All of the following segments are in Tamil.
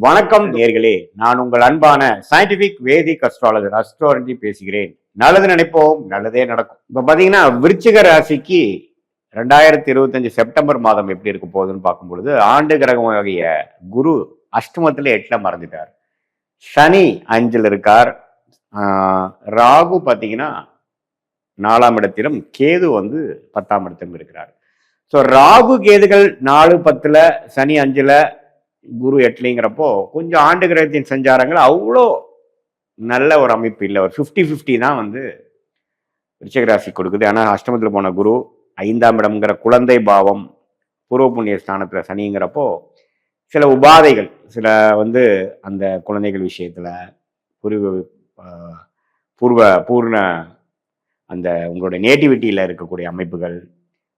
வணக்கம் நேர்களே, நான் உங்கள் அன்பான சயின்டிபிக் வேதிக் அஸ்ட்ராலஜர் அஸ்ட்ரோலஜி பேசுகிறேன். நல்லது நினைப்போம், நல்லதே நடக்கும். இப்ப பாத்தீங்கன்னா விருச்சிக ராசிக்கு 2025 செப்டம்பர் மாதம் எப்படி இருக்க போகுதுன்னு பார்க்கும் பொழுது, ஆண்டு கிரகமாகிய குரு அஷ்டமத்துல 8ல மறைஞ்சிட்டார். சனி 5ல் இருக்கார். ராகு பாத்தீங்கன்னா 4ஆம் இடத்திலும், கேது 10ஆம் இடத்திலும் இருக்கிறார். ஸோ ராகு கேதுகள் 4-10ல, சனி 5ல, குரு 8லிங்கிறப்போ கொஞ்சம் ஆண்டு கிரகத்தின் சஞ்சாரங்கள் அவ்வளோ நல்ல ஒரு அமைப்பு இல்லை. ஒரு 50-50 தான் விருச்சிக ராசி கொடுக்குது. ஆனால் அஷ்டமத்தில் போன குரு 5ஆம் இடம்ங்கிற குழந்தை பாவம், பூர்வ புண்ணிய ஸ்தானத்தில் சனிங்கிறப்போ சில உபாதைகள், சில அந்த குழந்தைகள் விஷயத்தில் பூர்ண அந்த உங்களுடைய நேட்டிவிட்டியில் இருக்கக்கூடிய அமைப்புகள்.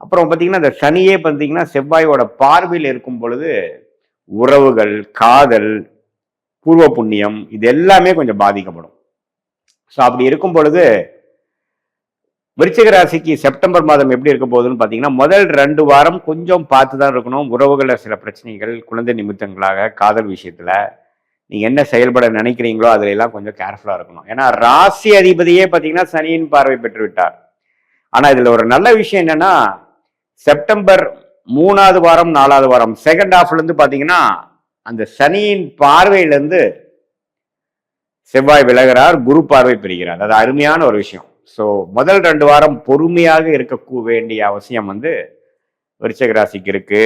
அப்புறம் பார்த்தீங்கன்னா இந்த சனியே பார்த்தீங்கன்னா செவ்வாயோட பார்வையில் இருக்கும் பொழுது உறவுகள், காதல், பூர்வ புண்ணியம் இது எல்லாமே கொஞ்சம் பாதிக்கப்படும். ஸோ அப்படி இருக்கும் பொழுது விருச்சிக ராசிக்கு செப்டம்பர் மாதம் எப்படி இருக்க போகுதுன்னு பார்த்தீங்கன்னா, முதல் 2 வாரம் கொஞ்சம் பார்த்து தான் இருக்கணும். உறவுகளில் சில பிரச்சனைகள், குழந்தை நிமித்தங்களாக, காதல் விஷயத்துல நீங்க என்ன செயல்பட நினைக்கிறீங்களோ அதுல எல்லாம் கொஞ்சம் கேர்ஃபுல்லா இருக்கணும். ஏன்னா ராசி அதிபதியே பார்த்தீங்கன்னா சனியின் பார்வை பெற்று விட்டார். ஆனா இதுல ஒரு நல்ல விஷயம் என்னன்னா, செப்டம்பர் 3வது வாரம் 4வது வாரம் செகண்ட் ஹாஃப்ல இருந்து பாத்தீங்கன்னா அந்த சனியின் பார்வையிலிருந்து செவ்வாய் விலகிறார், குரு பார்வை பெறுகிறார். அது அருமையான ஒரு விஷயம். ஸோ முதல் 2 வாரம் பொறுமையாக இருக்க வேண்டிய அவசியம் விருச்சிக ராசிக்கு இருக்கு.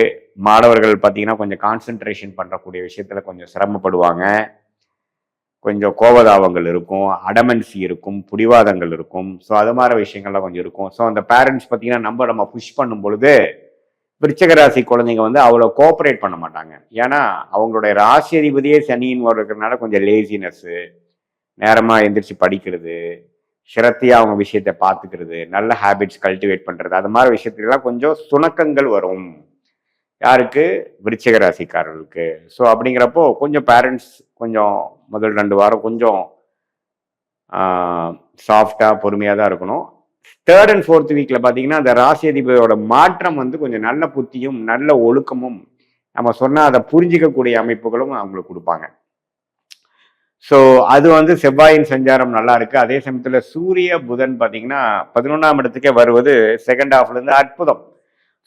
மாணவர்கள் பார்த்தீங்கன்னா கொஞ்சம் கான்சென்ட்ரேஷன் பண்ணக்கூடிய விஷயத்துல கொஞ்சம் சிரமப்படுவாங்க. கொஞ்சம் கோபதாபங்கள் இருக்கும், அடமன்சி இருக்கும், புடிவாதங்கள் இருக்கும். ஸோ அது மாதிரி விஷயங்கள்லாம் கொஞ்சம் இருக்கும். ஸோ அந்த பேரண்ட்ஸ் பார்த்தீங்கன்னா நம்ம புஷ் பண்ணும் பொழுது விருச்சிக ராசி குழந்தைங்க அவ்வளோ கோஆப்ரேட் பண்ண மாட்டாங்க. ஏன்னா அவங்களுடைய ராசி அதிபதியே சனியின் இருக்கிறதுனால கொஞ்சம் லேசினஸ்ஸு, நேரமாக எந்திரிச்சு படிக்கிறது, சிரத்தையாக அவங்க விஷயத்தை பார்த்துக்கிறது, நல்ல ஹேபிட்ஸ் கல்டிவேட் பண்ணுறது, அது மாதிரி விஷயத்துலாம் கொஞ்சம் சுணக்கங்கள் வரும். யாருக்கு? விருச்சிக ராசிக்காரர்களுக்கு. ஸோ அப்படிங்கிறப்போ கொஞ்சம் பேரண்ட்ஸ் கொஞ்சம் முதல் 2 வாரம் கொஞ்சம் சாஃப்டாக பொறுமையாக தான் இருக்கணும். 3rd and 4th வீக்ல பார்த்தீங்கன்னா அந்த ராசி அதிபதியோட மாற்றம் கொஞ்சம் நல்ல புத்தியும் நல்ல ஒழுக்கமும் நம்ம சொன்னால் அதை புரிஞ்சிக்கக்கூடிய அமைப்புகளும் அவங்களுக்கு கொடுப்பாங்க. ஸோ அது செவ்வாயின் சஞ்சாரம் நல்லா இருக்கு. அதே சமயத்தில் சூரிய புதன் பார்த்தீங்கன்னா 11ஆம் இடத்துக்கே வருவது செகண்ட் ஹாஃப்ல இருந்து அற்புதம்.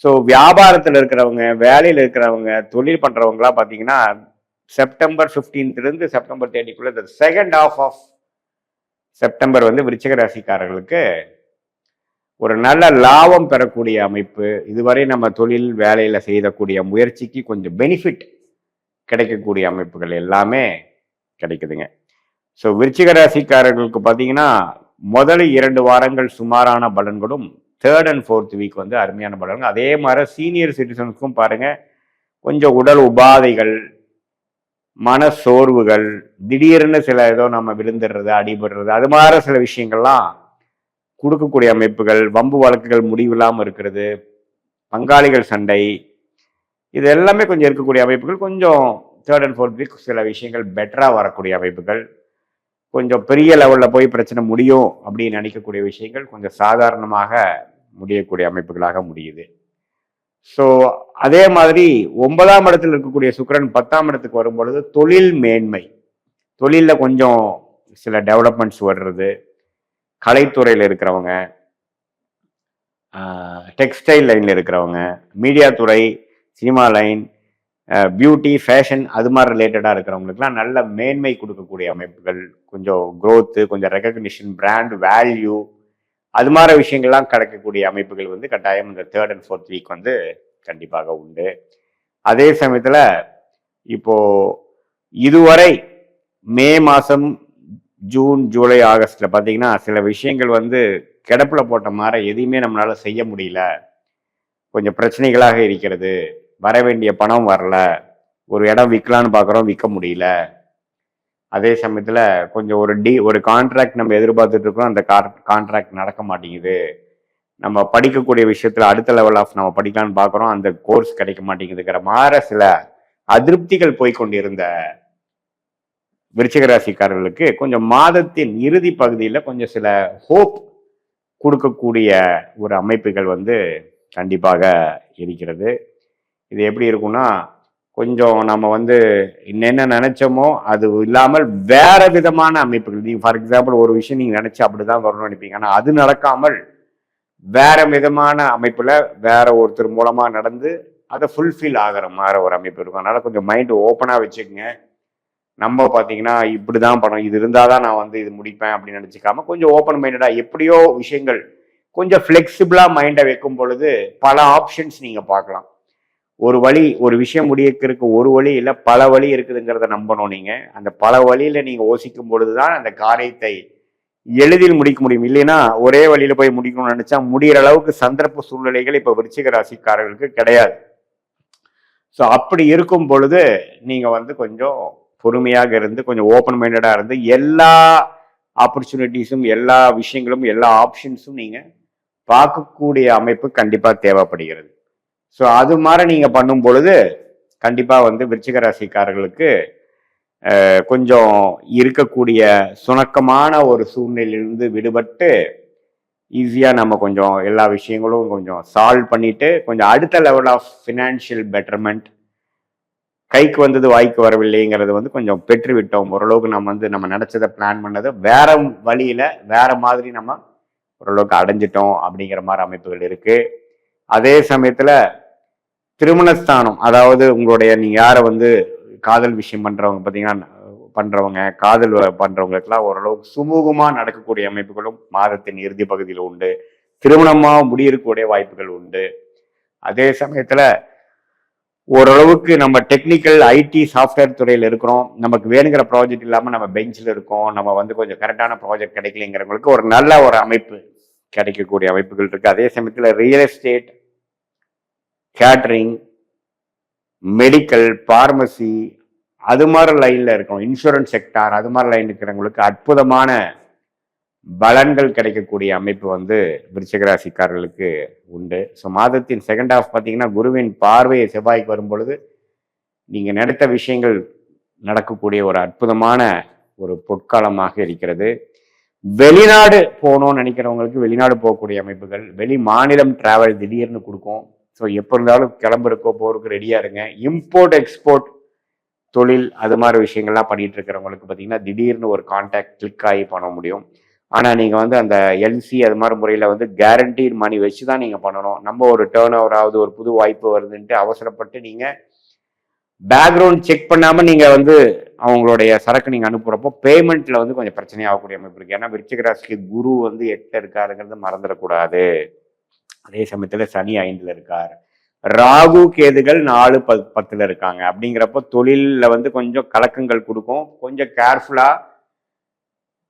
ஸோ வியாபாரத்தில் இருக்கிறவங்க, வேலையில் இருக்கிறவங்க, தொழில் பண்றவங்களாம் பார்த்தீங்கன்னா செப்டம்பர் 15th இருந்து செப்டம்பர் 30க்குள்ள இந்த செகண்ட் ஹாஃப் ஆஃப் செப்டம்பர் விருச்சிக ராசிக்காரர்களுக்கு ஒரு நல்ல லாபம் பெறக்கூடிய அமைப்பு. இதுவரை நம்ம தொழில் வேலையில செய்யக்கூடிய முயற்சிக்கு கொஞ்சம் பெனிஃபிட் கிடைக்கக்கூடிய அமைப்புகள் எல்லாமே கிடைக்குதுங்க. ஸோ விருச்சிக ராசிக்காரர்களுக்கு பார்த்தீங்கன்னா முதல் 2 வாரங்கள் சுமாரான பலன்களும் 3rd and 4th வீக் அருமையான பலன்கள். அதே மாதிரி சீனியர் சிட்டிசன்ஸ்க்கும் பாருங்க கொஞ்சம் உடல் உபாதைகள், மன சோர்வுகள், திடீர்னு சில ஏதோ நம்ம விழுந்துடுறது, அடிபடுறது, அது மாதிரி சில விஷயங்கள்லாம் கொடுக்கக்கூடிய அமைப்புகள், வம்பு வழக்குகள் முடிவில்லாமல் இருக்கிறது, பங்காளிகள் சண்டை, இது எல்லாமே கொஞ்சம் இருக்கக்கூடிய அமைப்புகள். கொஞ்சம் 3rd and 4th வீக் சில விஷயங்கள் பெட்டராக வரக்கூடிய அமைப்புகள், கொஞ்சம் பெரிய லெவலில் போய் பிரச்சனை முடியும் அப்படின்னு நினைக்கக்கூடிய விஷயங்கள் கொஞ்சம் சாதாரணமாக முடியக்கூடிய அமைப்புகளாக முடியுது. ஸோ அதே மாதிரி 9ஆம் இடத்தில் இருக்கக்கூடிய சுக்கிரன் 10ஆம் இடத்துக்கு வரும்பொழுது தொழில் மேன்மை, தொழிலில் கொஞ்சம் சில டெவலப்மெண்ட்ஸ் வர்றது, கலைத்துறையில் இருக்கிறவங்க, டெக்ஸ்டைல் லைனில் இருக்கிறவங்க, மீடியா துறை, சினிமா லைன், பியூட்டி, ஃபேஷன் அது மாதிரி ரிலேட்டடாக இருக்கிறவங்களுக்குலாம் நல்ல மேன்மை கொடுக்கக்கூடிய அமைப்புகள், கொஞ்சம் க்ரோத்து, கொஞ்சம் ரெகக்னிஷன், பிராண்ட் வேல்யூ, அது மாதிரி விஷயங்கள்லாம் கிடைக்கக்கூடிய அமைப்புகள் கட்டாயம் இந்த 3rd and 4th வீக் கண்டிப்பாக உண்டு. அதே சமயத்தில் இப்போ இதுவரை மே மாதம், ஜூன், ஜூலை, ஆகஸ்ட்ல பார்த்தீங்கன்னா சில விஷயங்கள் கிடப்புல போட்ட மாதிரி எதையுமே நம்மளால செய்ய முடியல, கொஞ்சம் பிரச்சனைகளாக இருக்கிறது, வர வேண்டிய பணம் வரல, ஒரு இடம் விற்கலான்னு பார்க்குறோம், விற்க முடியல. அதே சமயத்தில் கொஞ்சம் ஒரு கான்ட்ராக்ட் நம்ம எதிர்பார்த்துட்டு இருக்கோம், அந்த கான்ட்ராக்ட் நடக்க மாட்டேங்குது, நம்ம படிக்கக்கூடிய விஷயத்துல அடுத்த லெவல் ஆஃப் நம்ம படிக்கலான்னு பார்க்குறோம், அந்த கோர்ஸ் கிடைக்க மாட்டேங்குதுங்கிற மாதிரி சில அதிருப்திகள் போய்கொண்டிருந்த விருச்சிக ராசிக்காரர்களுக்கு கொஞ்சம் மாதத்தின் இறுதி பகுதியில் கொஞ்சம் சில ஹோப் கொடுக்கக்கூடிய ஒரு அமைப்புகள் கண்டிப்பாக இருக்கிறது. இது எப்படி இருக்கும்னா, கொஞ்சம் நம்ம வந்து என்னென்ன நினைச்சோமோ அது இல்லாமல் வேற விதமான அமைப்புகள், நீங்க ஃபார் எக்ஸாம்பிள் ஒரு விஷயம் நீங்க நினைச்சு அப்படிதான் வரணும்னு நினைப்பீங்க, ஆனா அது நடக்காமல் வேற விதமான அமைப்புல வேற ஒருத்தர் மூலமா நடந்து அதை ஃபுல்ஃபில் ஆகிற மாதிரி ஒரு அமைப்பு இருக்கும். அதனால கொஞ்சம் மைண்ட் ஓப்பனா வச்சுக்கோங்க. நம்ம பார்த்தீங்கன்னா இப்படிதான் படம், இது இருந்தாதான் நான் வந்து இது முடிப்பேன் அப்படின்னு நினைச்சுக்காம கொஞ்சம் ஓப்பன் மைண்டடா எப்படியோ விஷயங்கள் கொஞ்சம் ஃபிளெக்சிபிளா மைண்டை வைக்கும் பொழுது பல ஆப்ஷன்ஸ் நீங்க பார்க்கலாம். ஒரு வழி, ஒரு விஷயம் முடிக்கிறதுக்கு ஒரு வழி இல்லை பல வழி இருக்குதுங்கிறத நம்பணும். நீங்க அந்த பல வழியில நீங்க யோசிக்கும் பொழுதுதான் அந்த காரியத்தை எளிதில் முடிக்க முடியும். இல்லைன்னா ஒரே வழியில போய் முடிக்கணும்னு நினைச்சா முடிகிற அளவுக்கு சந்தர்ப்ப சூழ்நிலைகள் இப்ப விருச்சிக ராசிக்காரர்களுக்கு கிடையாது. ஸோ அப்படி இருக்கும் பொழுது நீங்க வந்து கொஞ்சம் பொறுமையாக இருந்து கொஞ்சம் ஓப்பன் மைண்டடா இருந்து எல்லா ஆப்பர்ச்சுனிட்டிஸும் எல்லா விஷயங்களும் எல்லா ஆப்ஷன்ஸும் நீங்க பார்க்கக்கூடிய அமைப்பு கண்டிப்பா தேவைப்படுகிறது. ஸோ அது மாதிரி நீங்க பண்ணும் பொழுது கண்டிப்பா வந்து விருச்சிக ராசிக்காரர்களுக்கு கொஞ்சம் இருக்கக்கூடிய சுணக்கமான ஒரு சூழ்நிலையிலிருந்து விடுபட்டு ஈஸியா நம்ம கொஞ்சம் எல்லா விஷயங்களும் கொஞ்சம் சால்வ் பண்ணிட்டு கொஞ்சம் அடுத்த லெவல் ஆஃப் ஃபினான்ஷியல் பெட்டர்மெண்ட், கைக்கு வந்தது வாய்க்கு வரவில்லைங்கிறது வந்து கொஞ்சம் பெற்று விட்டோம். ஓரளவுக்கு நம்ம வந்து நம்ம நினைச்சதை பிளான் பண்ணதை வேற வழியில வேற மாதிரி நம்ம ஓரளவுக்கு அடைஞ்சிட்டோம் அப்படிங்கிற மாதிரி அமைப்புகள் இருக்கு. அதே சமயத்துல திருமணஸ்தானம், அதாவது உங்களுடைய நீங்க யாரை வந்து காதல் விஷயம் பண்றவங்க பார்த்தீங்கன்னா பண்றவங்க காதல் பண்றவங்களுக்கெல்லாம் ஓரளவுக்கு சுமூகமா நடக்கக்கூடிய அமைப்புகளும் மாதத்தின் இறுதி பகுதியில் உண்டு. திருமணமா முடியக்கூடிய வாய்ப்புகள் உண்டு. அதே சமயத்துல ஓரளவுக்கு நம்ம டெக்னிக்கல் ஐடி சாஃப்ட்வேர் துறையில் இருக்கிறோம், நமக்கு வேணுங்கிற ப்ராஜெக்ட் இல்லாம நம்ம பெஞ்சில் இருக்கோம், நம்ம வந்து கொஞ்சம் கரெக்டான ப்ராஜெக்ட் கிடைக்கலைங்கிறவங்களுக்கு ஒரு நல்ல ஒரு அமைப்பு கிடைக்கக்கூடிய அமைப்புகள் இருக்கு. அதே சமயத்துல real estate, catering, medical, pharmacy அது மாதிரி லைன்ல இருக்கும், இன்சூரன்ஸ் செக்டார் அது மாதிரி லைன் இருக்கிறவங்களுக்கு அற்புதமான பலன்கள் கிடைக்கக்கூடிய அமைப்பு வந்து விருச்சிக ராசிக்காரர்களுக்கு உண்டு. ஸோ மாதத்தின் செகண்ட் ஹாஃப் பார்த்தீங்கன்னா குருவின் பார்வையை செவ்வாய்க்கு வரும் பொழுது நீங்க நினைத்த விஷயங்கள் நடக்கக்கூடிய ஒரு அற்புதமான ஒரு பொற்காலமாக இருக்கிறது. வெளிநாடு போகணும்னு நினைக்கிறவங்களுக்கு வெளிநாடு போகக்கூடிய அமைப்புகள், வெளி மாநிலம் டிராவல் திடீர்னு கொடுக்கும். ஸோ எப்போ இருந்தாலும் கிளம்புறக்கோ போறதுக்கு ரெடியா இருங்க. இம்போர்ட் எக்ஸ்போர்ட் தொழில் அது மாதிரி விஷயங்கள்லாம் பண்ணிட்டு இருக்கிறவங்களுக்கு பார்த்தீங்கன்னா திடீர்னு ஒரு கான்டாக்ட் கிளிக் ஆகி பண்ண முடியும். ஆனால் நீங்கள் வந்து அந்த எல்சி அது மாதிரி முறையில் வந்து கேரண்டீட் மணி வச்சு தான் நீங்கள் பண்ணணும். நம்ம ஒரு டேர்ன் ஓவர் ஆகுது, ஒரு புது வாய்ப்பு வருதுன்ட்டு அவசரப்பட்டு நீங்கள் பேக்ரவுண்ட் செக் பண்ணாமல் நீங்கள் வந்து அவங்களுடைய சரக்கு நீங்கள் அனுப்புகிறப்போ பேமெண்ட்டில் வந்து கொஞ்சம் பிரச்சனையாகக்கூடிய அமைப்பு இருக்குது. ஏன்னா விருச்சிக ராசிக்கு குரு வந்து 8 இருக்காருங்கிறது மறந்துடக்கூடாது. அதே சமயத்தில் சனி 5 இருக்கார், ராகு கேதுகள் 4, 10 இருக்காங்க. அப்படிங்கிறப்போ தொழிலில் வந்து கொஞ்சம் கலக்கங்கள் கொடுக்கும். கொஞ்சம் கேர்ஃபுல்லா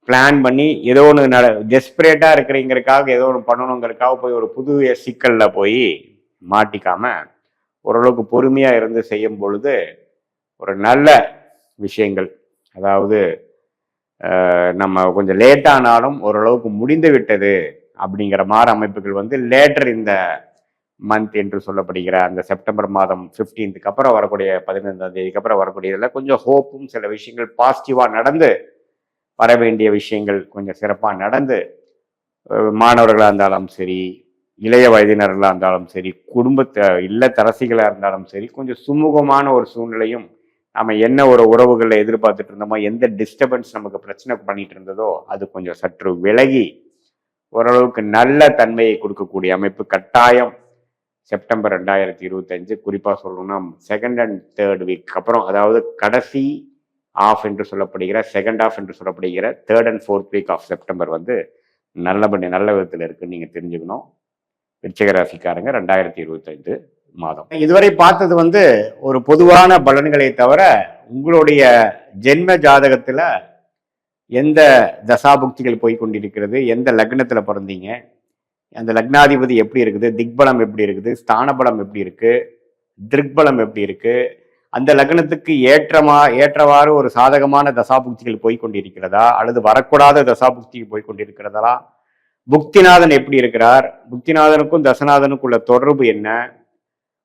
பிளான் பண்ணி ஏதோ ஒன்று டெஸ்பரேட்டா இருக்கிறீங்கிறதுக்காக ஏதோ ஒன்று பண்ணணுங்கிறதுக்காக போய் ஒரு புது சிக்கல்ல போய் மாட்டிக்காம ஓரளவுக்கு பொறுமையா இருந்து செய்யும் பொழுது ஒரு நல்ல விஷயங்கள், அதாவது நம்ம கொஞ்சம் லேட்டானாலும் ஓரளவுக்கு முடிந்து விட்டது அப்படிங்கிற மாதிரி அமைப்புகள் வந்து லேட்டர் இந்த மந்த் என்று சொல்லப்படுகிற அந்த செப்டம்பர் மாதம் 15க்கு அப்புறம் வரக்கூடிய 15ஆம் தேதிக்கு அப்புறம் வரக்கூடியதில் கொஞ்சம் ஹோப்பும் சில விஷயங்கள் பாசிட்டிவா நடந்து வர வேண்டிய விஷயங்கள் கொஞ்சம் சிறப்பாக நடந்து மாணவர்களாக இருந்தாலும் சரி, இளைய வயதினர்களாக இருந்தாலும் சரி, இல்லத்தரசிகளாக இருந்தாலும் சரி, கொஞ்சம் சுமூகமான ஒரு சூழ்நிலையும் நம்ம என்ன ஒரு உறவுகளை எதிர்பார்த்துட்டு இருந்தோமோ, எந்த டிஸ்டர்பன்ஸ் நமக்கு பிரச்சனை பண்ணிட்டு இருந்ததோ அது கொஞ்சம் சற்று விலகி ஓரளவுக்கு நல்ல தன்மையை கொடுக்கக்கூடிய அமைப்பு கட்டாயம் செப்டம்பர் 2025 குறிப்பாக சொல்லணும்னா செகண்ட் அண்ட் தேர்ட் வீக் அப்புறம், அதாவது கடைசி ஆஃப் என்று சொல்லப்படுகிற செகண்ட் ஆஃப் என்று சொல்லப்படுகிற third and fourth week of September வந்து நல்ல விதத்தில் இருக்குன்னு நீங்க தெரிஞ்சுக்கணும். விருச்சிக ராசிக்காரங்க 2025 மாதம் இதுவரை பார்த்தது வந்து ஒரு பொதுவான பலன்களை தவிர உங்களுடைய ஜென்ம ஜாதகத்துல எந்த தசாபுக்திகள் போய் கொண்டிருக்கிறது, எந்த லக்னத்துல பிறந்தீங்க, அந்த லக்னாதிபதி எப்படி இருக்குது, திக்பலம் எப்படி இருக்குது, ஸ்தானபலம் எப்படி இருக்கு, திருக்பலம் எப்படி இருக்கு, அந்த லக்னத்துக்கு ஏற்றவாறு ஒரு சாதகமான தசாபுக்திகள் போய் கொண்டிருக்கிறதா அல்லது வரக்கூடாத தசாபுக்திகள் போய் கொண்டிருக்கிறதா, புக்திநாதன் எப்படி இருக்கிறார், புக்திநாதனுக்கும் தசநாதனுக்குள்ள தொடர்பு என்ன,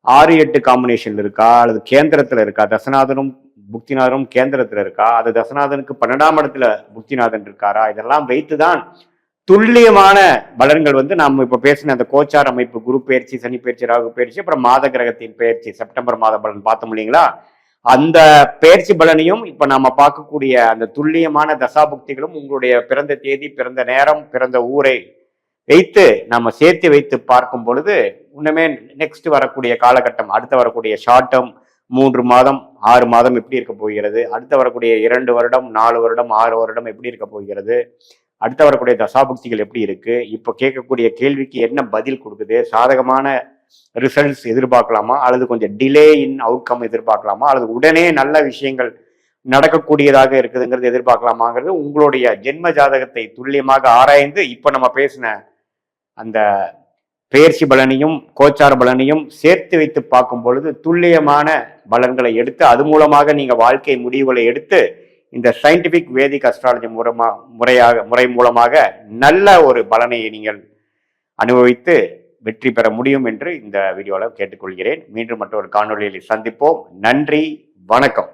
6-8 காம்பினேஷன் இருக்கா அல்லது கேந்திரத்துல இருக்கா, தசநாதனும் புக்திநாதனும் கேந்திரத்துல இருக்கா, அது தசநாதனுக்கு 12ஆம் இடத்துல புக்திநாதன் இருக்காரா, இதெல்லாம் வைத்துதான் துல்லியமான பலன்கள் வந்து நாம் இப்ப பேசின அந்த கோச்சார் அமைப்பு, குரு பயிற்சி, சனி பயிற்சி, ராகு பயிற்சி, அப்புறம் மாத கிரகத்தின் பயிற்சி, செப்டம்பர் மாத பலன் பார்த்தோம் இல்லைங்களா? அந்த பயிற்சி பலனையும் இப்ப நாம பார்க்கக்கூடிய அந்த துல்லியமான தசாபுக்திகளும் உங்களுடைய பிறந்த தேதி, பிறந்த நேரம், பிறந்த ஊரை வைத்து நம்ம சேர்த்து வைத்து பார்க்கும் பொழுது இன்னுமே நெக்ஸ்ட் வரக்கூடிய காலகட்டம், அடுத்து வரக்கூடிய ஷார்ட் டேர்ம் 3 மாதம் 6 மாதம் எப்படி இருக்க போகிறது, அடுத்து வரக்கூடிய 2 வருடம் 4 வருடம் 6 வருடம் எப்படி இருக்க போகிறது, அடுத்து வரக்கூடிய தசாபுக்திகள் எப்படி இருக்கு, இப்போ கேட்கக்கூடிய கேள்விக்கு என்ன பதில் கொடுக்குது, சாதகமான ரிசல்ட்ஸ் எதிர்பார்க்கலாமா, அல்லது கொஞ்சம் டிலே இன் அவுட்கம் எதிர்பார்க்கலாமா, அல்லது உடனே நல்ல விஷயங்கள் நடக்கக்கூடியதாக இருக்குதுங்கிறது எதிர்பார்க்கலாமாங்கிறது உங்களுடைய ஜென்ம ஜாதகத்தை துல்லியமாக ஆராய்ந்து இப்ப நம்ம பேசின அந்த பெயர்ச்சி பலனையும் கோச்சார பலனையும் சேர்த்து வைத்து பார்க்கும் பொழுது துல்லியமான பலன்களை எடுத்து அது மூலமாக நீங்க வாழ்க்கை முடிவுகளை எடுத்து இந்த சயின்டிபிக் வேதிக் அஸ்ட்ராலஜி முறை மூலமாக நல்ல ஒரு பலனை நீங்கள் அனுபவித்து வெற்றி பெற முடியும் என்று இந்த வீடியோவில் கேட்டுக்கொள்கிறேன். மீண்டும் மற்றொரு காணொலியில் சந்திப்போம். நன்றி, வணக்கம்.